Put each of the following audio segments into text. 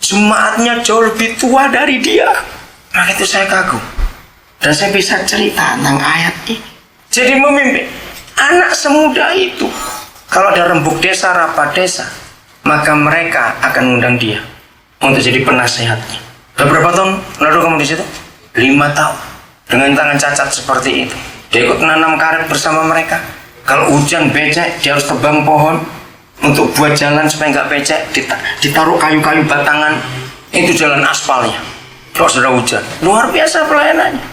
jemaatnya jauh lebih tua dari dia. Maka itu saya kagum. Dan saya bisa cerita tentang ayat ini. Jadi memimpin anak semuda itu, kalau ada rembuk desa, rapat desa, maka mereka akan mengundang dia untuk jadi penasehatnya. Berapa tahun lalu kamu di situ? 5 tahun. Dengan tangan cacat seperti itu, dia ikut menanam karet bersama mereka. Kalau hujan becek, dia harus tebang pohon untuk buat jalan supaya nggak becek. Ditaruh kayu-kayu batangan, itu jalan aspalnya. Kalau sudah hujan, luar biasa pelayanannya.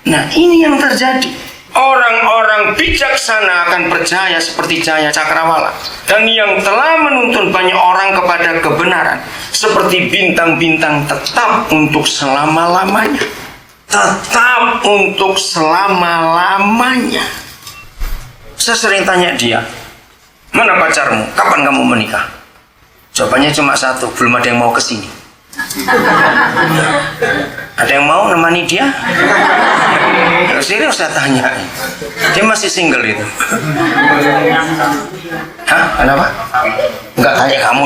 Nah, ini yang terjadi. Orang-orang bijaksana akan percaya seperti Jaya Cakrawala, dan yang telah menuntun banyak orang kepada kebenaran seperti bintang-bintang tetap untuk selama-lamanya. Tetap untuk selama-lamanya. Saya sering tanya dia, mana pacarmu? Kapan kamu menikah? Jawabannya cuma satu, belum ada yang mau kesini. Ada yang mau nemani dia? Serius saya tanya. Dia masih single itu. Hah? Kenapa? Enggak tanya kamu.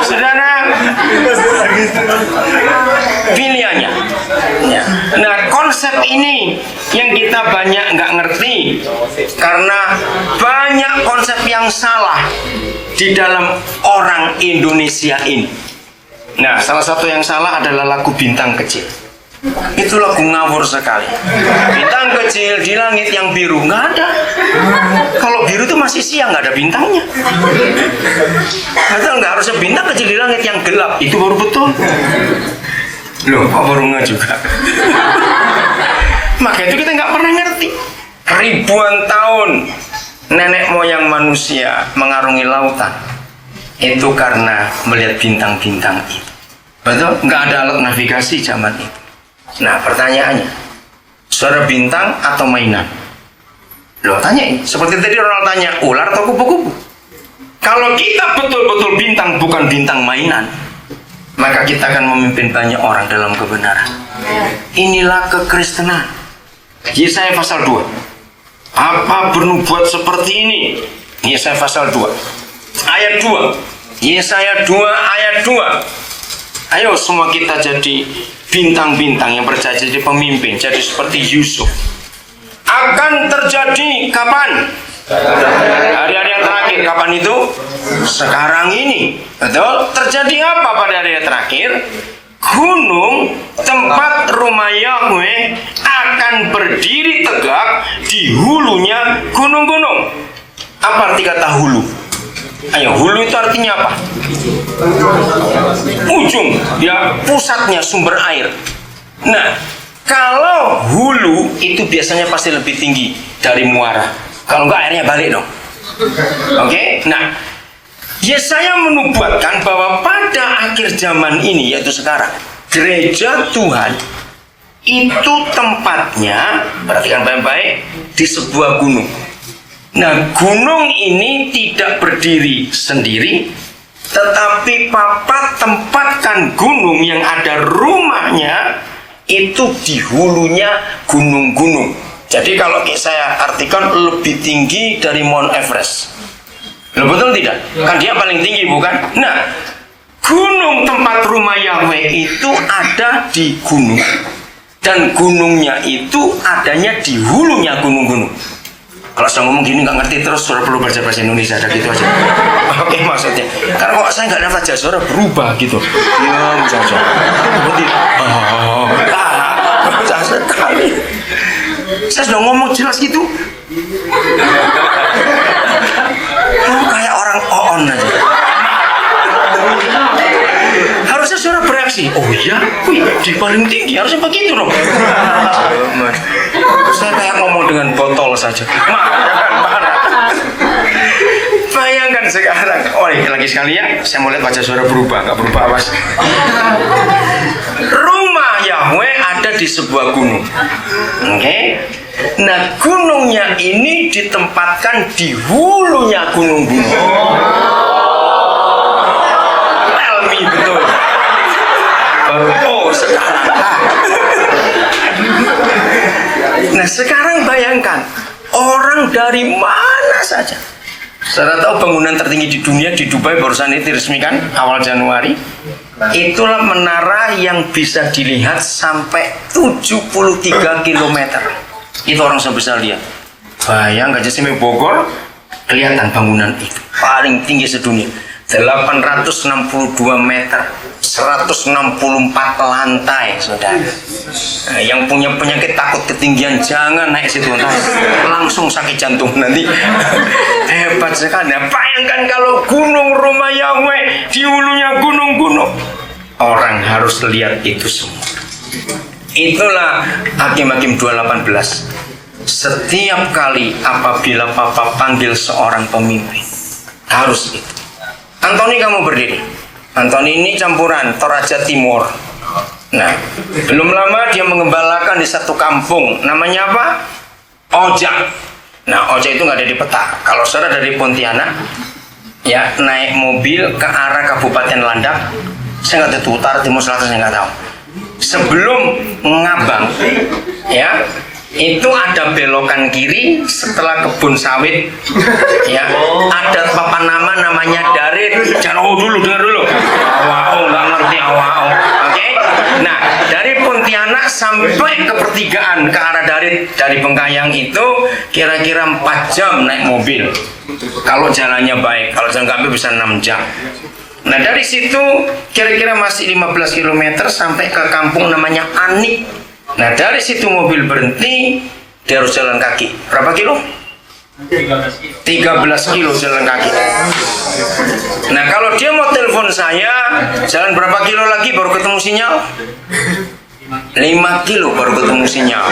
Saudara, pilihannya. Ya. Nah, konsep ini yang kita banyak nggak ngerti karena banyak konsep yang salah di dalam orang Indonesia ini. Nah, salah satu yang salah adalah lagu Bintang Kecil. Itu lagu ngawur sekali. Bintang kecil di langit yang biru, nggak ada. Kalau biru itu masih siang, nggak ada bintangnya. Betul nggak? Harusnya bintang kecil di langit yang gelap, itu baru betul. Loh, kok baru nggak juga? Maka itu kita nggak pernah ngerti. Ribuan tahun nenek moyang manusia mengarungi lautan, itu karena melihat bintang-bintang itu. Betul? Nggak ada alat navigasi zaman itu. Nah, pertanyaannya, suara bintang atau mainan? Loh, tanyain. Seperti tadi Ronald tanya, ular atau kupu-kupu? Kalau kita betul-betul bintang, bukan bintang mainan, maka kita akan memimpin banyak orang dalam kebenaran. Inilah kekristenan. Yesaya pasal 2. Apa bernubuat seperti ini? Yesaya pasal 2. Ayat 2. Yesaya 2 ayat 2. Ayo semua kita jadi bintang-bintang yang percaya jadi pemimpin, jadi seperti Yusuf. Akan terjadi kapan? Hari-hari yang terakhir. Kapan itu? Sekarang ini. Betul? Terjadi apa pada hari yang terakhir? Gunung tempat rumah Yahweh akan berdiri tegak di hulunya gunung-gunung. Apa arti kata hulu? Ayo, hulu itu artinya apa? Ujung, ya, pusatnya sumber air. Nah, kalau hulu itu biasanya pasti lebih tinggi dari muara. Kalau enggak, airnya balik dong. Oke? Nah, Yesaya menubuatkan bahwa pada akhir zaman ini, yaitu sekarang, gereja Tuhan itu tempatnya, perhatikan baik-baik, di sebuah gunung. Nah, gunung ini tidak berdiri sendiri, tetapi Papa tempatkan gunung yang ada rumahnya itu di hulunya gunung-gunung. Jadi kalau saya artikan lebih tinggi dari Mount Everest. Loh, betul tidak? Kan dia paling tinggi, bukan? Nah, gunung tempat rumah Yahweh itu ada di gunung. Dan gunungnya itu adanya di hulunya gunung-gunung. Kalau saya ngomong gini nggak ngerti terus, suara perlu baca bahasa Indonesia, ada gitu aja. Oke, maksudnya karena kok saya nggak dapat aja suara berubah gitu. Diam saja. Seperti susah sekali. Saya sudah ngomong jelas gitu. Kayak orang on aja. Harusnya suara bereaksi. Oh iya, wih, di paling tinggi harusnya begitu dong. Saya kayak ngomong dengan botol saja. Bayangkan sekarang. Oh, lagi sekali ya. Saya mau lihat wajah suara berubah, nggak berubah, awas. Rumah Yahweh ada di sebuah gunung. Oke. Nah, gunungnya ini ditempatkan di hulunya gunung-gunung. Elmi betul. Oh, sekarang. Nah, sekarang bayangkan orang dari mana saja Saudara tahu bangunan tertinggi di dunia di Dubai barusan ini diresmikan awal Januari. Itulah menara yang bisa dilihat sampai 73 km. Itu orang bisa lihat. Bayang aja sampai Bogor kelihatan bangunan itu paling tinggi sedunia, 862 meter, 164 lantai, saudara. Nah, yang punya penyakit takut ketinggian jangan naik situ, langsung sakit jantung nanti. Hebat sekali. Nah, bayangkan kalau gunung rumah Yahweh di hulunya gunung-gunung, orang harus lihat itu semua. Itulah Hakim-Hakim 2:18. Setiap kali apabila Papa panggil seorang pemimpin, harus itu. Antoni, kamu berdiri. Antoni ini campuran Toraja Timur. Nah, belum lama dia mengembalakan di satu kampung. Namanya apa? Ojak. Nah, Ojak itu nggak ada di peta. Kalau saudara dari Pontianak, ya naik mobil ke arah Kabupaten Landak, saya nggak tahu utara, timur, selatan, saya nggak tahu. Sebelum Ngabang, ya, itu ada belokan kiri setelah kebun sawit, ya, ada papan nama namanya Darit. Jangan dulu, dengar dulu. Awao, nggak ngerti awao. Oke. Nah, dari Pontianak sampai ke pertigaan ke arah Darit dari Bengkayang itu kira-kira 4 jam naik mobil. Kalau jalannya baik, kalau jalan kaki bisa 6 jam. Nah, dari situ kira-kira masih 15 km sampai ke kampung namanya Anik. Nah, dari situ mobil berhenti, dia harus jalan kaki. Berapa kilo? 13 kilo jalan kaki. Nah, kalau dia mau telepon saya, jalan berapa kilo lagi baru ketemu sinyal? 5 kilo baru ketemu sinyal.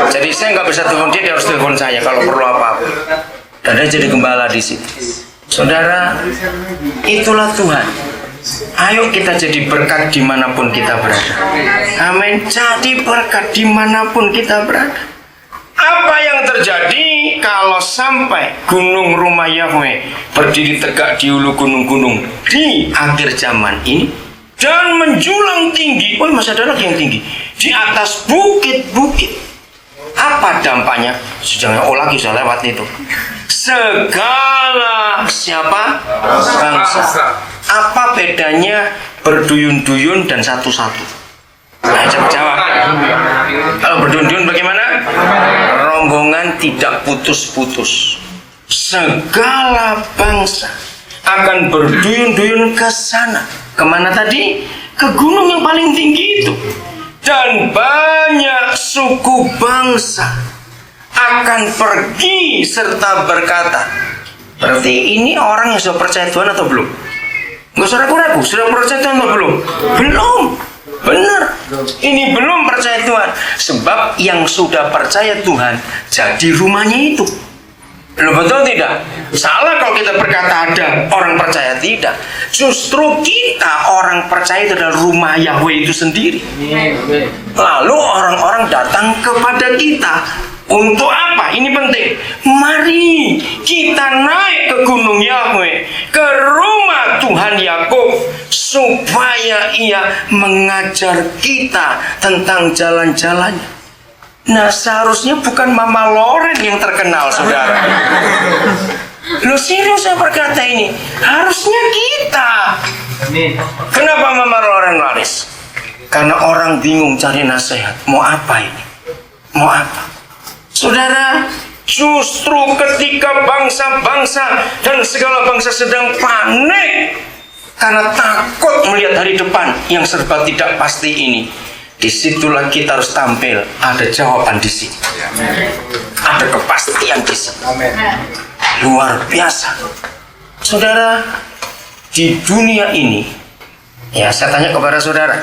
Jadi saya nggak bisa telepon dia, dia harus telepon saya kalau perlu apa-apa. Dan dia jadi gembala di situ. Saudara, itulah Tuhan. Ayo kita jadi berkat dimanapun kita berada. Amin. Jadi berkat dimanapun kita berada. Apa yang terjadi kalau sampai gunung rumah Yahweh berdiri tegak di hulu gunung-gunung di akhir zaman ini dan menjulang tinggi? Oh, masih ada lagi yang tinggi di atas bukit-bukit. Apa dampaknya? Sejauhnya lagi saya lewat itu. Segala siapa? Bangsa. Apa bedanya berduyun-duyun dan satu-satu? Nah, jawab. Kalau berduyun-duyun bagaimana? Rombongan tidak putus-putus. Segala bangsa akan berduyun-duyun ke sana. Kemana tadi? Ke gunung yang paling tinggi itu. Dan banyak suku bangsa akan pergi serta berkata. Berarti ini orang yang sudah percaya Tuhan atau belum? Nggak usah ragu-ragu, sudah percaya Tuhan atau belum? Belum. Benar. Ini belum percaya Tuhan. Sebab yang sudah percaya Tuhan jadi rumahnya itu. Belum, betul tidak? Salah kalau kita berkata ada orang percaya, tidak. Justru kita orang percaya itu adalah rumah Yahweh itu sendiri. Lalu orang-orang datang kepada kita. Untuk apa? Ini penting. Mari kita naik ke gunung Yahweh, ke rumah Tuhan Yakub, supaya ia mengajar kita tentang jalan-jalannya. Nah, seharusnya bukan Mama Loren yang terkenal, saudara. Loh, serius saya berkata ini. Harusnya kita. Kenapa Mama Loren laris? Karena orang bingung cari nasihat. Mau apa ini? Mau apa? Saudara, justru ketika bangsa-bangsa dan segala bangsa sedang panik karena takut melihat hari depan yang serba tidak pasti ini, disitulah kita harus tampil. Ada jawaban di sini. Ada kepastian di sini. Luar biasa. Saudara, di dunia ini, ya saya tanya kepada saudara,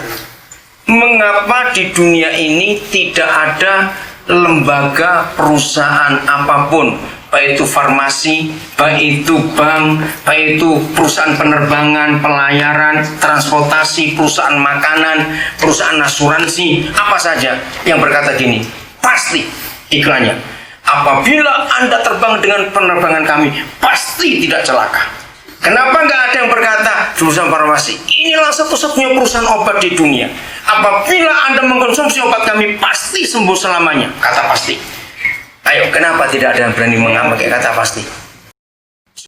mengapa di dunia ini tidak ada lembaga perusahaan apapun, baik itu farmasi, baik itu bank, baik itu perusahaan penerbangan, pelayaran, transportasi, perusahaan makanan, perusahaan asuransi, apa saja yang berkata gini, pasti iklannya, apabila Anda terbang dengan penerbangan kami, pasti tidak celaka. Kenapa nggak ada yang berkata perusahaan farmasi, inilah satu-satunya perusahaan obat di dunia, apabila Anda mengkonsumsi obat kami pasti sembuh selamanya? Kata pasti. Ayo, kenapa tidak ada yang berani mengambil kata pasti?